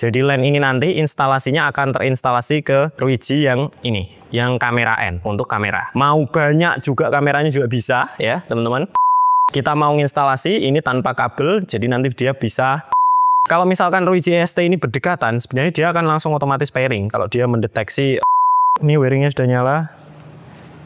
Jadi LAN ini nanti instalasinya akan terinstalasi ke Ruiji yang ini, yang kamera N untuk kamera. Mau banyak juga kameranya juga bisa ya teman-teman. Kita mau instalasi ini tanpa kabel, jadi nanti dia bisa. Kalau misalkan Ruiji EST ini berdekatan, sebenarnya dia akan langsung otomatis pairing. Kalau dia mendeteksi, ini wiringnya sudah nyala.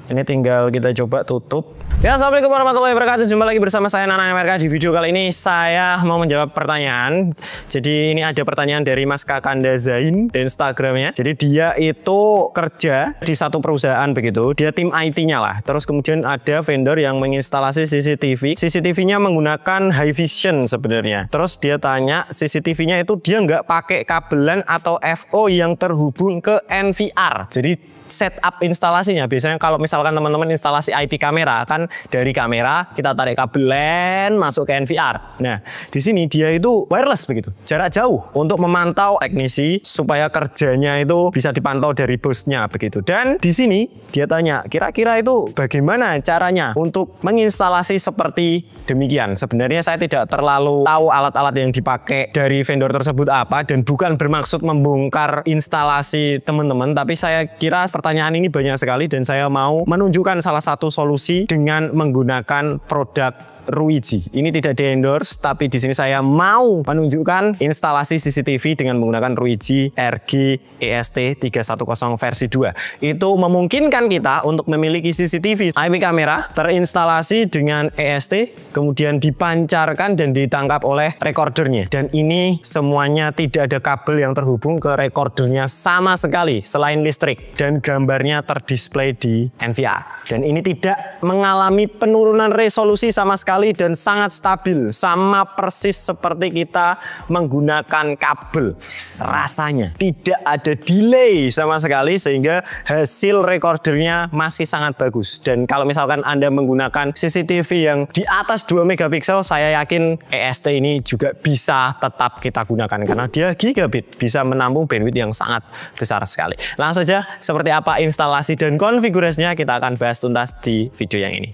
Ini tinggal kita coba tutup. Ya, assalamualaikum warahmatullahi wabarakatuh. Jumpa lagi bersama saya Nana Amerika. Di video kali ini saya mau menjawab pertanyaan. Jadi ini ada pertanyaan dari Mas Kakanda Zain di Instagramnya. Jadi dia itu kerja di satu perusahaan begitu. Dia tim IT-nya lah. Terus kemudian ada vendor yang menginstalasi CCTV. CCTV-nya menggunakan Haivision sebenarnya. Terus dia tanya CCTV-nya itu dia nggak pakai kabelan atau FO yang terhubung ke NVR. Jadi setup instalasinya biasanya kalau misalkan teman-teman instalasi IP kamera kan dari kamera kita tarik kabel LAN masuk ke NVR. Nah, di sini dia itu wireless begitu, jarak jauh untuk memantau teknisi supaya kerjanya itu bisa dipantau dari bosnya begitu. Dan di sini dia tanya, kira-kira itu bagaimana caranya untuk menginstalasi seperti demikian. Sebenarnya saya tidak terlalu tahu alat-alat yang dipakai dari vendor tersebut apa dan bukan bermaksud membongkar instalasi teman-teman, tapi saya kira pertanyaan ini banyak sekali dan saya mau menunjukkan salah satu solusi dengan menggunakan produk Ruiji. Ini tidak di-endorse, tapi di sini saya mau menunjukkan instalasi CCTV dengan menggunakan Ruiji RG EST 310 versi 2. Itu memungkinkan kita untuk memiliki CCTV IP kamera terinstalasi dengan EST, kemudian dipancarkan dan ditangkap oleh recordernya. Dan ini semuanya tidak ada kabel yang terhubung ke recordernya sama sekali selain listrik. Dan gambarnya terdisplay di NVR. Dan ini tidak mengalami penurunan resolusi sama sekali dan sangat stabil, sama persis seperti kita menggunakan kabel. Rasanya tidak ada delay sama sekali sehingga hasil recordernya masih sangat bagus. Dan kalau misalkan Anda menggunakan CCTV yang di atas 2 megapiksel, saya yakin EST ini juga bisa tetap kita gunakan karena dia gigabit, bisa menampung bandwidth yang sangat besar sekali. Langsung saja, seperti apa instalasi dan konfigurasinya kita akan bahas tuntas di video yang ini.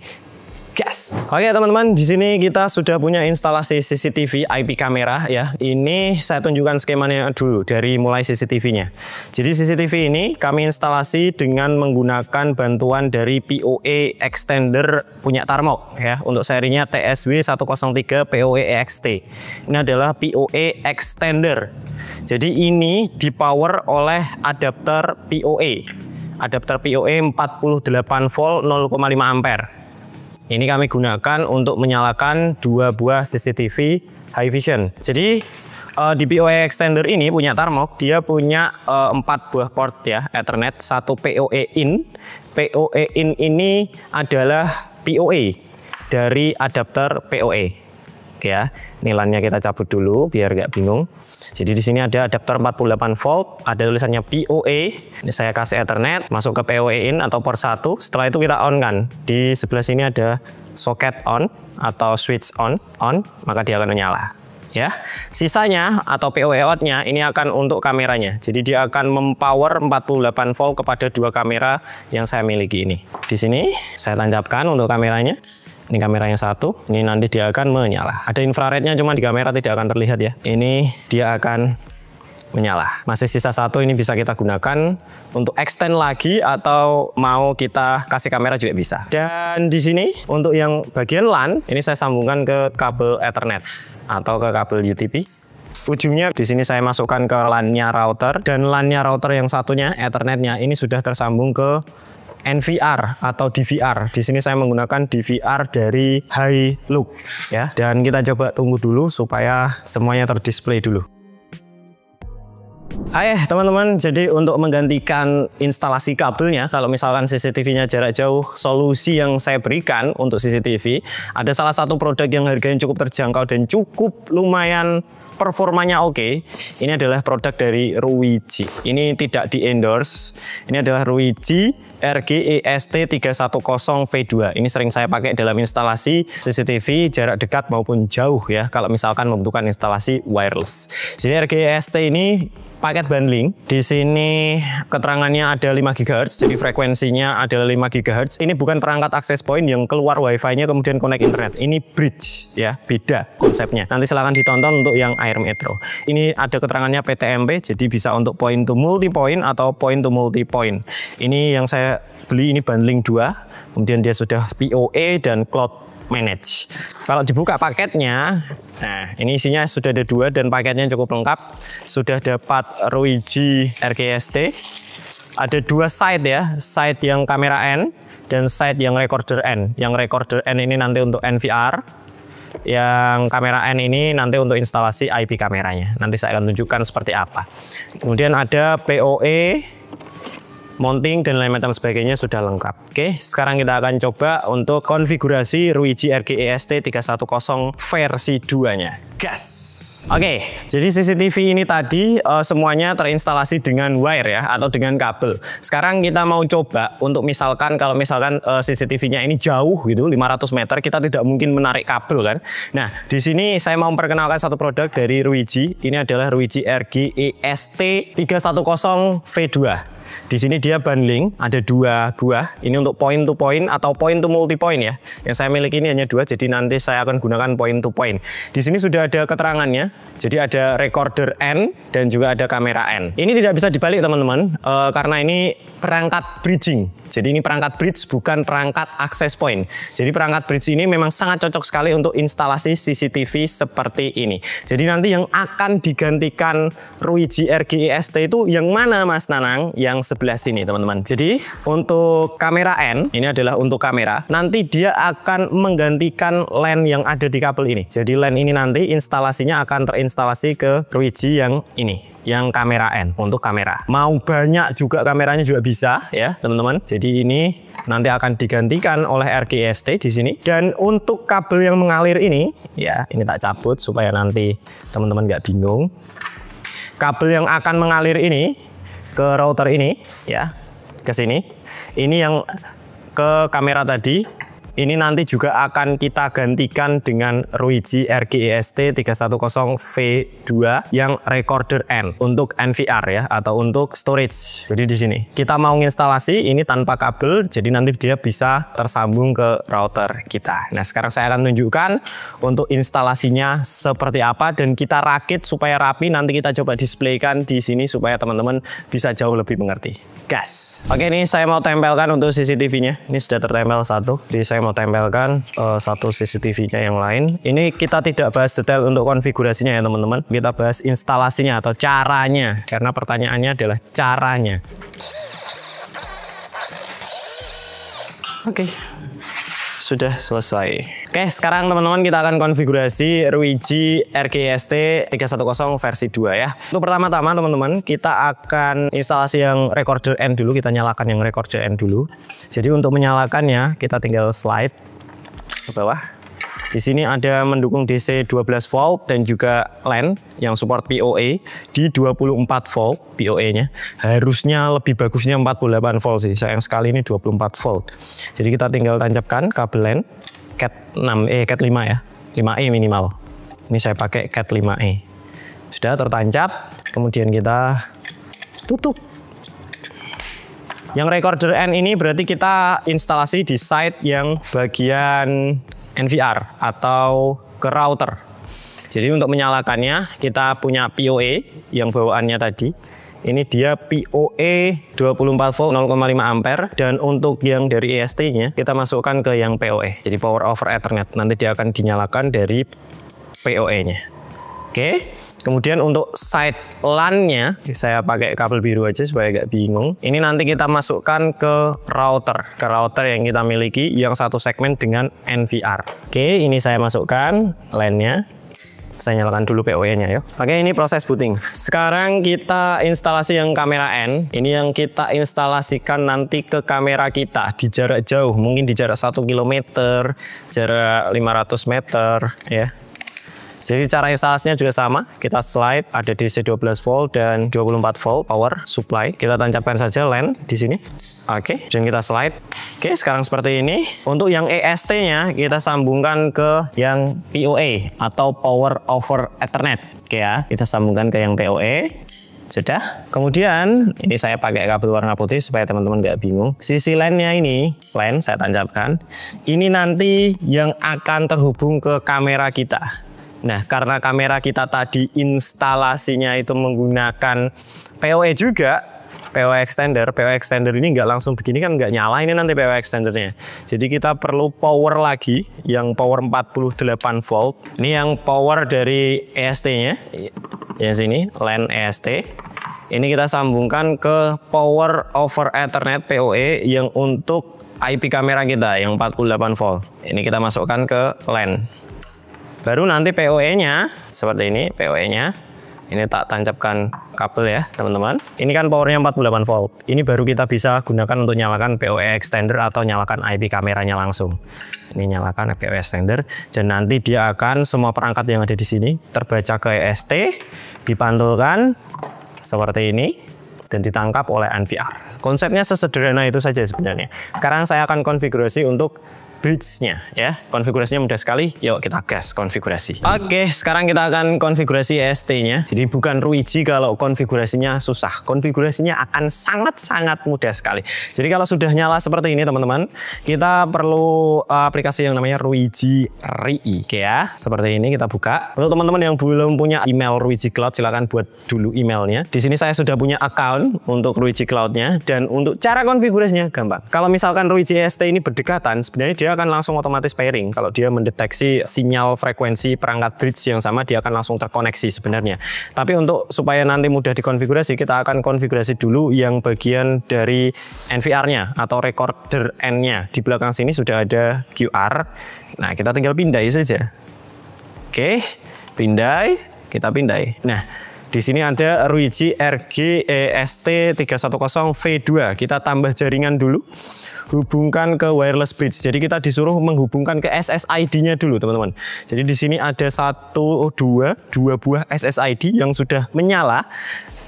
Gas. Oke teman-teman, di sini kita sudah punya instalasi CCTV IP kamera ya. Ini saya tunjukkan skemanya dulu dari mulai CCTV-nya. Jadi CCTV ini kami instalasi dengan menggunakan bantuan dari PoE extender punya Tarmok ya. Untuk serinya TSW 103 PoE EXT. Ini adalah PoE extender. Jadi ini dipower oleh adapter PoE. Adapter PoE 48 volt 0,5 ampere. Ini kami gunakan untuk menyalakan 2 buah CCTV Haivision. Jadi di PoE extender ini punya Tarmok, dia punya 4 buah port ya, Ethernet, 1 PoE in. PoE in ini adalah PoE dari adapter PoE. Oke ya, ini LAN-nya kita cabut dulu biar nggak bingung. Jadi di sini ada adapter 48 volt, ada tulisannya PoE. Ini saya kasih Ethernet, masuk ke PoE in atau port 1. Setelah itu kita on kan. Di sebelah sini ada socket on atau switch on, maka dia akan menyala. Ya, sisanya atau PoE out-nya ini akan untuk kameranya. Jadi dia akan mempower 48 volt kepada 2 kamera yang saya miliki ini. Di sini saya tancapkan untuk kameranya. Ini kamera yang satu, ini nanti dia akan menyala. Ada infrarednya, cuma di kamera tidak akan terlihat ya. Ini dia akan menyala. Masih sisa satu, ini bisa kita gunakan untuk extend lagi atau mau kita kasih kamera juga bisa. Dan di sini untuk yang bagian LAN, ini saya sambungkan ke kabel Ethernet atau ke kabel UTP. Ujungnya di sini saya masukkan ke LAN-nya router dan LAN-nya router yang satunya Ethernet-nya ini sudah tersambung ke NVR atau DVR. Di sini saya menggunakan DVR dari Hilux ya. Dan kita coba tunggu dulu supaya semuanya terdisplay dulu. Teman-teman, jadi untuk menggantikan instalasi kabelnya, kalau misalkan CCTV-nya jarak jauh, solusi yang saya berikan untuk CCTV ada salah satu produk yang harganya cukup terjangkau dan cukup lumayan performanya oke. Ini adalah produk dari Ruiji. Ini tidak di-endorse. Ini adalah Ruiji RG EST 310 V2. Ini sering saya pakai dalam instalasi CCTV jarak dekat maupun jauh ya, kalau misalkan membutuhkan instalasi wireless. Jadi RG EST ini paket bundling. Di sini keterangannya ada 5 GHz, jadi frekuensinya adalah 5 GHz. Ini bukan perangkat access point yang keluar wifi-nya kemudian connect internet. Ini bridge ya, beda konsepnya. Nanti silahkan ditonton untuk yang Air Metro. Ini ada keterangannya PTMP, jadi bisa untuk point to multi point atau point to multi point. Ini yang saya beli, ini bundling 2. Kemudian dia sudah PoE dan cloud manage. Kalau dibuka paketnya, nah ini isinya sudah ada 2 dan paketnya cukup lengkap. Sudah dapat Ruiji RGST. Ada 2 side ya, side yang kamera N dan side yang recorder N. Yang recorder N ini nanti untuk NVR. Yang kamera N ini nanti untuk instalasi IP kameranya. Nanti saya akan tunjukkan seperti apa. Kemudian ada PoE, mounting dan lain macam sebagainya sudah lengkap. Oke, sekarang kita akan coba untuk konfigurasi Ruiji RGEST 310 versi 2-nya. Gas! Oke, jadi CCTV ini tadi semuanya terinstalasi dengan wire ya, atau dengan kabel. Sekarang kita mau coba untuk misalkan, kalau misalkan CCTV-nya ini jauh gitu, 500 meter, kita tidak mungkin menarik kabel kan. Nah, di sini saya mau memperkenalkan satu produk dari Ruiji. Ini adalah Ruiji RGEST 310 V2. Di sini dia bundling, ada 2 buah. Ini untuk point to point atau point to multi point ya. Yang saya miliki ini hanya 2, jadi nanti saya akan gunakan point to point. Di sini sudah ada keterangannya. Jadi ada recorder N dan juga ada kamera N. Ini tidak bisa dibalik teman-teman, karena ini perangkat bridging. Jadi ini perangkat bridge, bukan perangkat access point. Jadi perangkat bridge ini memang sangat cocok sekali untuk instalasi CCTV seperti ini. Jadi nanti yang akan digantikan Ruiji RGEST itu yang mana Mas Nanang? Yang sebelah sini teman-teman. Jadi untuk kamera N, ini adalah untuk kamera. Nanti dia akan menggantikan LAN yang ada di kabel ini. Jadi LAN ini nanti instalasinya akan terinstalasi ke Ruiji yang ini, yang kamera N, untuk kamera. Mau banyak juga kameranya juga bisa ya teman-teman. Jadi ini nanti akan digantikan oleh RGEST di sini. Dan untuk kabel yang mengalir ini ya, ini tak cabut supaya nanti teman-teman nggak bingung. Kabel yang akan mengalir ini ke router ini ya, ke sini. Ini yang ke kamera tadi. Ini nanti juga akan kita gantikan dengan Ruiji RGEST 310 V2 yang recorder N untuk NVR ya, atau untuk storage. Jadi di sini kita mau instalasi ini tanpa kabel, jadi nanti dia bisa tersambung ke router kita. Nah, sekarang saya akan tunjukkan untuk instalasinya seperti apa dan kita rakit supaya rapi. Nanti kita coba displaykan di sini supaya teman-teman bisa jauh lebih mengerti. Gas. Oke, ini saya mau tempelkan untuk CCTV-nya. Ini sudah tertempel satu. Jadi saya mau tempelkan satu CCTV-nya yang lain. Ini kita tidak bahas detail untuk konfigurasinya ya teman-teman. Kita bahas instalasinya atau caranya. Karena pertanyaannya adalah caranya. Oke. Sudah selesai. Oke, sekarang teman-teman kita akan konfigurasi Ruiji RGEST 310 versi 2 ya. Untuk pertama-tama teman-teman, kita akan instalasi yang recorder N dulu. Kita nyalakan yang recorder N dulu. Jadi untuk menyalakannya, kita tinggal slide ke bawah. Di sini ada mendukung DC 12 volt dan juga LAN yang support PoE di 24 volt PoE-nya. Harusnya lebih bagusnya 48 volt sih. Sayang sekali ini 24 volt. Jadi kita tinggal tancapkan kabel LAN Cat 5 ya. 5E minimal. Ini saya pakai Cat 5E. Sudah tertancap, kemudian kita tutup. Yang recorder N ini berarti kita instalasi di side yang bagian NVR atau ke router. Jadi untuk menyalakannya kita punya PoE yang bawaannya tadi. Ini dia PoE 24 volt 0,5 ampere dan untuk yang dari EST-nya kita masukkan ke yang PoE. Jadi power over Ethernet. Nanti dia akan dinyalakan dari PoE-nya. Oke, kemudian untuk side LAN-nya saya pakai kabel biru aja supaya nggak bingung. Ini nanti kita masukkan ke router yang kita miliki yang satu segmen dengan NVR. Oke, ini saya masukkan LAN-nya. Saya nyalakan dulu PoE-nya ya. Oke, ini proses booting. Sekarang kita instalasi yang kamera N. Ini yang kita instalasikan nanti ke kamera kita di jarak jauh, mungkin di jarak 1 km, jarak 500 meter ya. Jadi cara instalasinya juga sama, kita slide, ada DC 12 volt dan 24 volt power supply. Kita tancapkan saja LAN di sini. Oke, dan kita slide. Oke, sekarang seperti ini. Untuk yang EST-nya kita sambungkan ke yang PoE atau power over Ethernet. Oke ya, kita sambungkan ke yang PoE. Sudah. Kemudian ini saya pakai kabel warna putih supaya teman-teman nggak bingung. Sisi line-nya ini, line saya tancapkan. Ini nanti yang akan terhubung ke kamera kita. Nah, karena kamera kita tadi instalasinya itu menggunakan PoE juga, PoE extender ini nggak langsung begini kan nggak nyala ini nanti PoE extendernya. Jadi kita perlu power lagi, yang power 48 volt. Ini yang power dari EST-nya. Ya sini, LAN EST. Ini kita sambungkan ke power over Ethernet PoE yang untuk IP kamera kita yang 48 volt. Ini kita masukkan ke LAN. Baru nanti PoE-nya seperti ini, PoE-nya. Ini tak tancapkan kabel ya, teman-teman. Ini kan powernya 48 volt. Ini baru kita bisa gunakan untuk nyalakan PoE extender atau nyalakan IP kameranya langsung. Ini nyalakan PoE extender dan nanti dia akan semua perangkat yang ada di sini terbaca ke EST, dipantulkan seperti ini dan ditangkap oleh NVR. Konsepnya sesederhana itu saja sebenarnya. Sekarang saya akan konfigurasi untuk bridge-nya ya. Konfigurasinya mudah sekali. Yuk kita gas konfigurasi. Oke, sekarang kita akan konfigurasi EST-nya. Jadi bukan Ruiji kalau konfigurasinya susah. Konfigurasinya akan sangat-sangat mudah sekali. Jadi kalau sudah nyala seperti ini teman-teman, kita perlu aplikasi yang namanya Ruiji RI. Oke ya. Seperti ini kita buka. Untuk teman-teman yang belum punya email Ruiji Cloud, silakan buat dulu emailnya. Di sini saya sudah punya account untuk Ruiji Cloud-nya dan untuk cara konfigurasinya gampang. Kalau misalkan Ruiji EST ini berdekatan, sebenarnya dia akan langsung otomatis pairing. Kalau dia mendeteksi sinyal frekuensi perangkat bridge yang sama, dia akan langsung terkoneksi sebenarnya. Tapi untuk supaya nanti mudah dikonfigurasi, kita akan konfigurasi dulu yang bagian dari NVR-nya atau recorder N-nya. Di belakang sini sudah ada QR. Nah, kita tinggal pindai saja. Oke, pindai, kita pindai. Nah, di sini ada Ruiji RG EST310V2. Kita tambah jaringan dulu. Hubungkan ke wireless bridge. Jadi kita disuruh menghubungkan ke SSID-nya dulu, teman-teman. Jadi di sini ada dua buah SSID yang sudah menyala.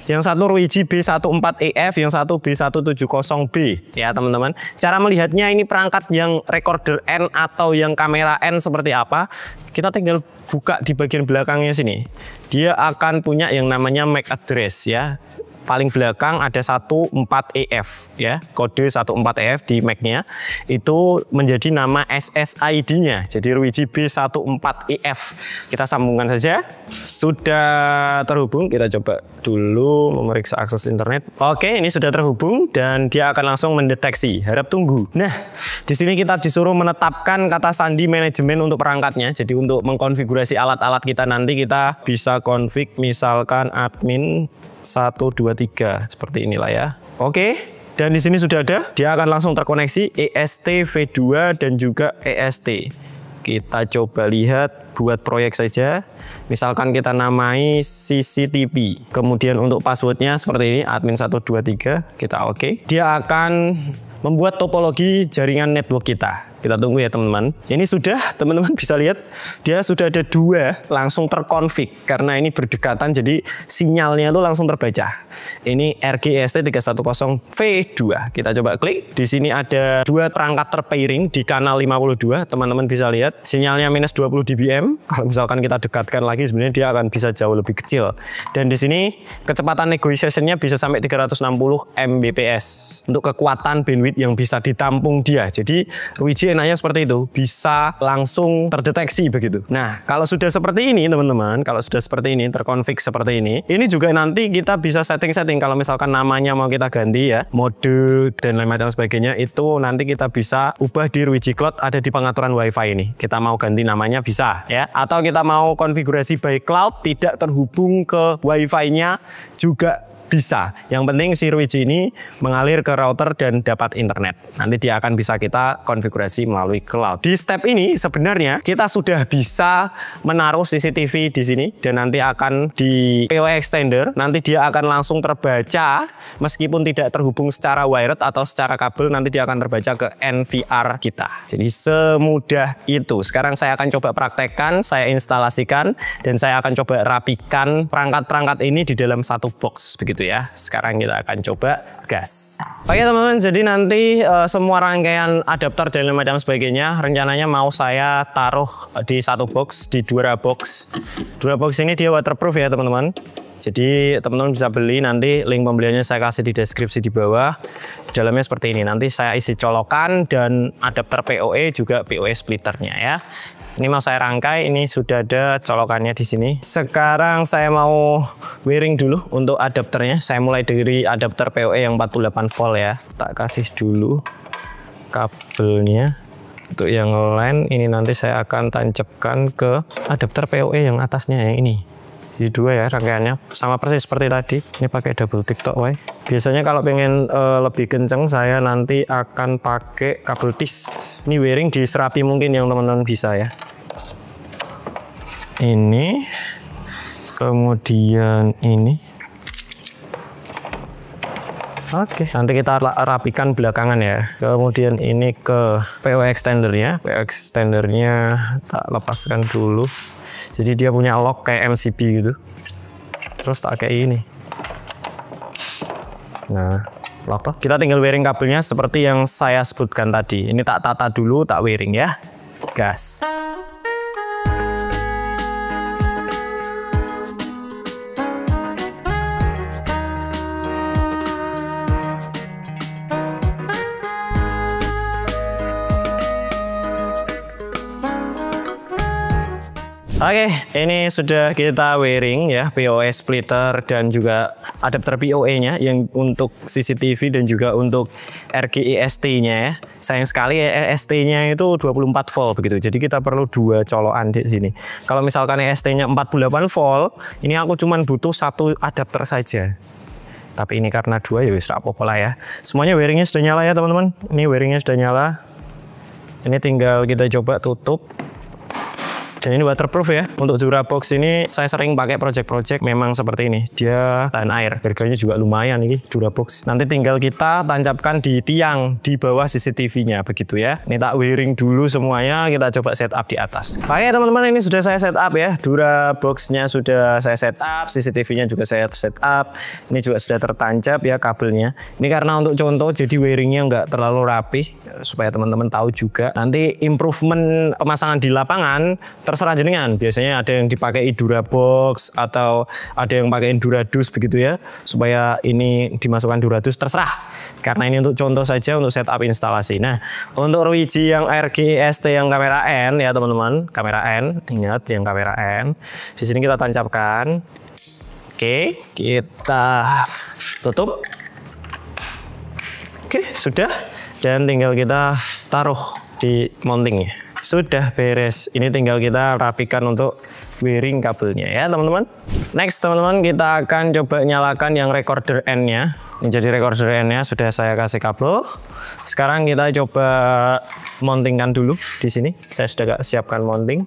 Yang satu Ruiji B14EF, yang satu B170B ya teman-teman. Cara melihatnya ini perangkat yang recorder N atau yang kamera N seperti apa, kita tinggal buka di bagian belakangnya sini. Dia akan punya yang namanya MAC address ya. Paling belakang ada 14EF ya, kode 14EF di MAC-nya itu menjadi nama SSID-nya. Jadi Ruiji B14EF. Kita sambungkan saja. Sudah terhubung, kita coba dulu memeriksa akses internet. Oke, ini sudah terhubung dan dia akan langsung mendeteksi. Harap tunggu. Nah, di sini kita disuruh menetapkan kata sandi manajemen untuk perangkatnya. Jadi untuk mengkonfigurasi alat-alat kita nanti kita bisa config misalkan admin 1, 2, 3 seperti inilah ya. Oke, dan di sini sudah ada. Dia akan langsung terkoneksi EST V2 dan juga EST. Kita coba lihat, buat proyek saja. Misalkan kita namai CCTV. Kemudian untuk passwordnya seperti ini, admin 1, 2, 3. Kita oke. Dia akan membuat topologi jaringan network kita. Kita tunggu ya teman-teman. Ini sudah, teman-teman bisa lihat dia sudah ada dua langsung terkonfig karena ini berdekatan, jadi sinyalnya itu langsung terbaca. Ini RG EST310V2. Kita coba klik. Di sini ada dua perangkat terpairing di kanal 52. Teman-teman bisa lihat sinyalnya minus 20 dBm. Kalau misalkan kita dekatkan lagi, sebenarnya dia akan bisa jauh lebih kecil. Dan di sini kecepatan negotiation-nya bisa sampai 360 Mbps untuk kekuatan bandwidth yang bisa ditampung dia. Jadi Ruiji enaknya seperti itu, bisa langsung terdeteksi begitu. Nah, kalau sudah seperti ini teman-teman, kalau sudah seperti ini, terkonfig seperti ini juga nanti kita bisa setting-setting. Kalau misalkan namanya mau kita ganti ya, mode dan lain macam sebagainya, itu nanti kita bisa ubah di Ruiji Cloud, ada di pengaturan WiFi ini. Kita mau ganti namanya bisa ya, atau kita mau konfigurasi by cloud tidak terhubung ke WiFi-nya juga bisa. Yang penting si Ruiji ini mengalir ke router dan dapat internet. Nanti dia akan bisa kita konfigurasi melalui cloud. Di step ini sebenarnya kita sudah bisa menaruh CCTV di sini dan nanti akan di PoE extender. Nanti dia akan langsung terbaca meskipun tidak terhubung secara wired atau secara kabel, nanti dia akan terbaca ke NVR kita. Jadi semudah itu. Sekarang saya akan coba praktekkan, saya instalasikan dan saya akan coba rapikan perangkat-perangkat ini di dalam satu box begitu ya. Sekarang kita akan coba gas. Oke teman-teman, jadi nanti semua rangkaian adapter dan macam sebagainya rencananya mau saya taruh di satu box, di Dura box. Dura box ini dia waterproof ya teman-teman. Jadi teman-teman bisa beli, nanti link pembeliannya saya kasih di deskripsi di bawah. Dalamnya seperti ini, nanti saya isi colokan dan adapter PoE juga PoE splitternya ya. Ini mau saya rangkai, ini sudah ada colokannya di sini. Sekarang saya mau wiring dulu untuk adapternya. Saya mulai dari adapter PoE yang 48 volt ya. Tak kasih dulu kabelnya. Untuk yang LAN ini nanti saya akan tancapkan ke adapter PoE yang atasnya yang ini. Jadi dua ya rangkaiannya, sama persis seperti tadi. Ini pakai double tick tok wae. Biasanya kalau pengen lebih kenceng saya nanti akan pakai kabel tis. Ini wiring diserapi mungkin yang teman-teman bisa ya. Ini kemudian ini. Oke, nanti kita rapikan belakangan ya. Kemudian ini ke PoE extendernya. PoE extendernya tak lepaskan dulu. Jadi dia punya lock kayak MCB gitu. Terus tak kayak ini. Nah, lock toh. Kita tinggal wiring kabelnya seperti yang saya sebutkan tadi. Ini tak tata dulu, tak wiring ya. Gas. Oke, ini sudah kita wiring ya, PoE splitter dan juga adapter PoE-nya yang untuk CCTV dan juga untuk RGI ST-nya ya. Sayang sekali ST-nya itu 24 volt begitu. Jadi kita perlu dua colokan di sini. Kalau misalkan ST-nya 48 volt, ini aku cuman butuh satu adapter saja. Tapi ini karena dua ya wis apa-apa lah ya. Semuanya wiringnya sudah nyala ya teman-teman. Ini wiringnya sudah nyala. Ini tinggal kita coba tutup. Dan ini waterproof ya. Untuk Durabox ini saya sering pakai project-project memang seperti ini. Dia tahan air. Harganya juga lumayan ini Durabox. Nanti tinggal kita tancapkan di tiang di bawah CCTV-nya begitu ya. Ini tak wiring dulu semuanya. Kita coba setup di atas. Oke teman-teman, ini sudah saya setup ya. Durabox-nya sudah saya setup, CCTV-nya juga saya setup. Ini juga sudah tertancap ya kabelnya. Ini karena untuk contoh jadi wiringnya nggak terlalu rapi supaya teman-teman tahu juga. Nanti improvement pemasangan di lapangan terserah jenengan. Biasanya ada yang dipakai Durabox atau ada yang pakai Duradus begitu ya, supaya ini dimasukkan Duradus, terserah. Karena ini untuk contoh saja untuk setup instalasi. Nah, untuk Ruiji yang RGI ST yang kamera N ya teman-teman, kamera N, ingat yang kamera N. Di sini kita tancapkan. Oke, kita tutup. Oke, sudah. Dan tinggal kita taruh di mountingnya. Sudah beres. Ini tinggal kita rapikan untuk wiring kabelnya ya teman-teman. Next teman-teman, kita akan coba nyalakan yang recorder N-nya. Ini jadi recorder N-nya sudah saya kasih kabel. Sekarang kita coba mountingkan dulu di sini. Saya sudah siapkan mounting.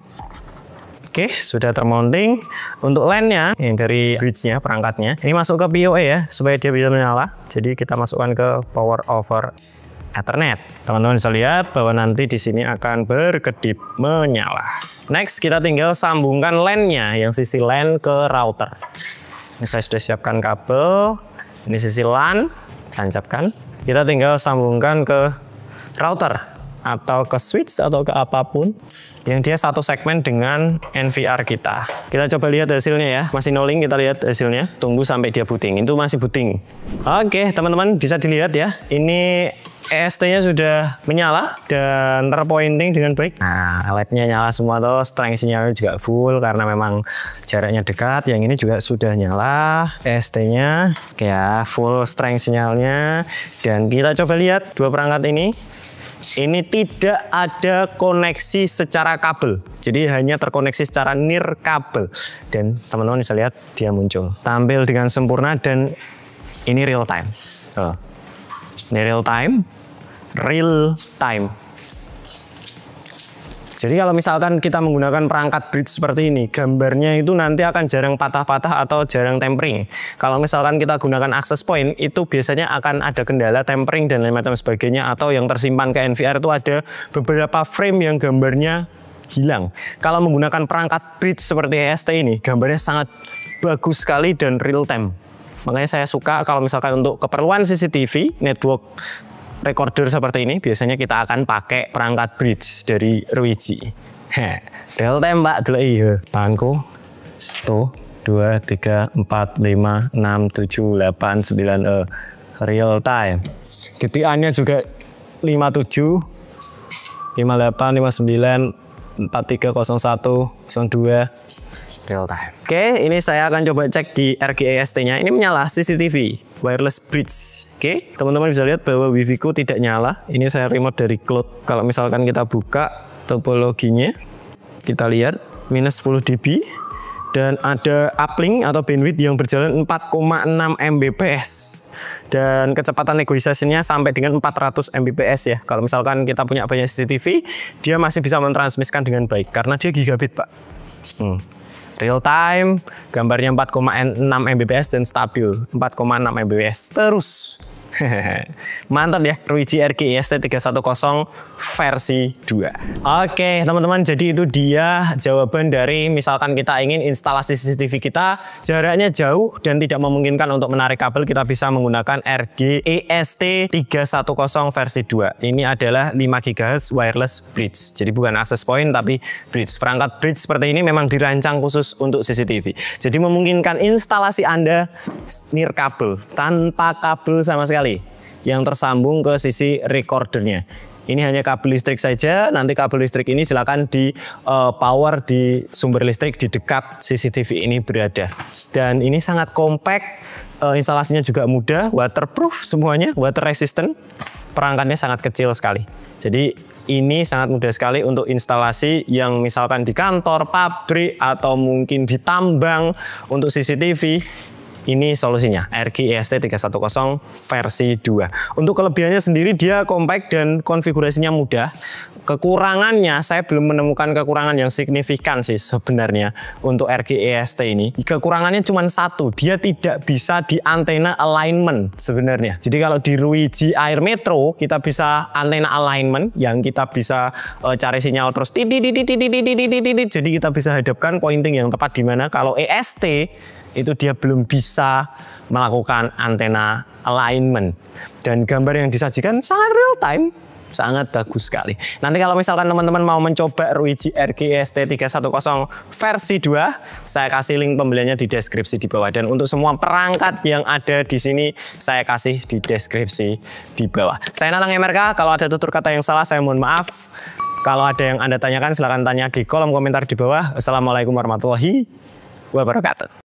Oke, sudah termounting. Untuk LAN-nya yang dari bridge-nya, perangkatnya, ini masuk ke PoE ya supaya dia bisa menyala. Jadi kita masukkan ke power over Ethernet. Teman-teman bisa lihat bahwa nanti di sini akan berkedip menyala. Next, kita tinggal sambungkan LAN-nya yang sisi LAN ke router. Ini saya sudah siapkan kabel. Ini sisi LAN, tancapkan. Kita tinggal sambungkan ke router atau ke switch atau ke apapun yang dia satu segmen dengan NVR kita. Kita coba lihat hasilnya ya. Masih nolling, kita lihat hasilnya. Tunggu sampai dia booting. Itu masih booting. Oke, teman-teman bisa dilihat ya. Ini EST-nya sudah menyala dan terpointing dengan baik. Nah, LED-nya nyala semua tuh, strength sinyalnya juga full karena memang jaraknya dekat. Yang ini juga sudah nyala, EST-nya ya full strength sinyalnya. Dan kita coba lihat dua perangkat ini. Ini tidak ada koneksi secara kabel, jadi hanya terkoneksi secara near kabel. Dan teman-teman bisa lihat dia muncul, tampil dengan sempurna dan ini real time. Ini real time. Jadi kalau misalkan kita menggunakan perangkat bridge seperti ini, gambarnya itu nanti akan jarang patah-patah atau jarang tempering. Kalau misalkan kita gunakan access point, itu biasanya akan ada kendala tempering dan lain macam sebagainya, atau yang tersimpan ke NVR itu ada beberapa frame yang gambarnya hilang. Kalau menggunakan perangkat bridge seperti EST ini, gambarnya sangat bagus sekali dan real time. Makanya saya suka kalau misalkan untuk keperluan CCTV, network recorder seperti ini, biasanya kita akan pakai perangkat bridge dari Ruiji. Real time Mbak, dulu iya. Tanganku tuh 2, 3, 4, 5, 6, 7, 8, 9, real time. Ketikannya juga 57, 58, 59, 43, 01, 02, real time. Oke, ini saya akan coba cek di RGEST-nya. Ini menyala CCTV wireless bridge. Oke, teman-teman bisa lihat bahwa Wi-Fi ku tidak nyala. Ini saya remote dari cloud. Kalau misalkan kita buka topologinya, kita lihat minus 10 dB dan ada uplink atau bandwidth yang berjalan 4,6 Mbps dan kecepatan negosiasinya sampai dengan 400 Mbps ya. Kalau misalkan kita punya banyak CCTV, dia masih bisa mentransmisikan dengan baik karena dia gigabit, Pak. Real time, gambarnya 4,6 Mbps dan stabil 4,6 Mbps terus. Mantap ya, Ruiji RGEST 310 versi 2. Oke teman-teman, jadi itu dia jawaban dari misalkan kita ingin instalasi CCTV kita jaraknya jauh dan tidak memungkinkan untuk menarik kabel, kita bisa menggunakan RGEST 310 versi 2. Ini adalah 5 GHz wireless bridge, jadi bukan access point tapi bridge. Perangkat bridge seperti ini memang dirancang khusus untuk CCTV, jadi memungkinkan instalasi Anda nirkabel, tanpa kabel sama sekali yang tersambung ke sisi recordernya. Ini hanya kabel listrik saja. Nanti kabel listrik ini silakan di power di sumber listrik di dekat CCTV ini berada. Dan ini sangat compact, instalasinya juga mudah, waterproof semuanya, water resistant. Perangkatnya sangat kecil sekali. Jadi ini sangat mudah sekali untuk instalasi yang misalkan di kantor, pabrik, atau mungkin di tambang untuk CCTV. Ini solusinya, RGEST 310 versi 2. Untuk kelebihannya sendiri, dia compact dan konfigurasinya mudah. Kekurangannya, saya belum menemukan kekurangan yang signifikan sih sebenarnya untuk RGEST ini. Kekurangannya cuma satu, dia tidak bisa di antena alignment sebenarnya. Jadi kalau di Ruiji Air Metro, kita bisa antena alignment yang kita bisa cari sinyal terus jadi kita bisa hadapkan pointing yang tepat di mana. Kalau EST itu dia belum bisa melakukan antena alignment dan gambar yang disajikan sangat real time, sangat bagus sekali. Nanti kalau misalkan teman-teman mau mencoba Ruiji RGEST 310 versi 2, saya kasih link pembeliannya di deskripsi di bawah, dan untuk semua perangkat yang ada di sini saya kasih di deskripsi di bawah. Saya Nanang MRK, kalau ada tutur kata yang salah saya mohon maaf. Kalau ada yang Anda tanyakan silahkan tanya di kolom komentar di bawah. Assalamualaikum warahmatullahi wabarakatuh.